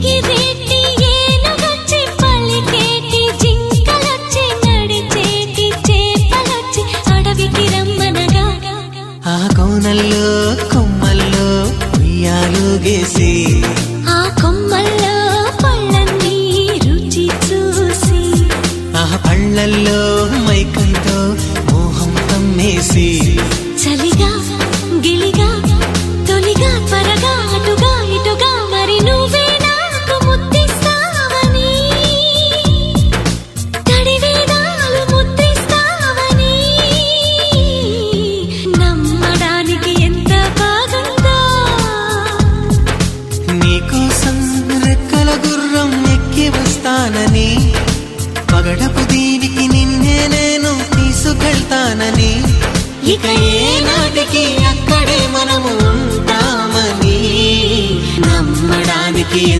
ఎగిరేటి ఏనుగొచ్చి పలికేటి జింకలొచ్చి నడిచేటి చేపలొచ్చి అడవికి రమ్మనగా ఆ కోనల్లో కొమ్మల్లో ఉయ్యాలుగేసి ఆ కొమ్మల్లో పళ్ళన్నీ రుచి చూసి ఆ పళ్ళల్లో మైకంతో మోహం కమ్మేసి చలిగా గిలిగా తొలిగా త్వరగా అటుగా ఇటుగా మరి నువ్వే నాకు ముద్దిస్తావని తడివేదాలు ముద్దిస్తావని నమ్మడానికి ఎంత బాగుందో నీకోసం రెక్కల గుర్రం ఎక్కి వస్తానని పగడపు దీనికి నిన్నే నేను తీసుకెళ్తానని ఇక ఏ నాటికి అక్కడే మనము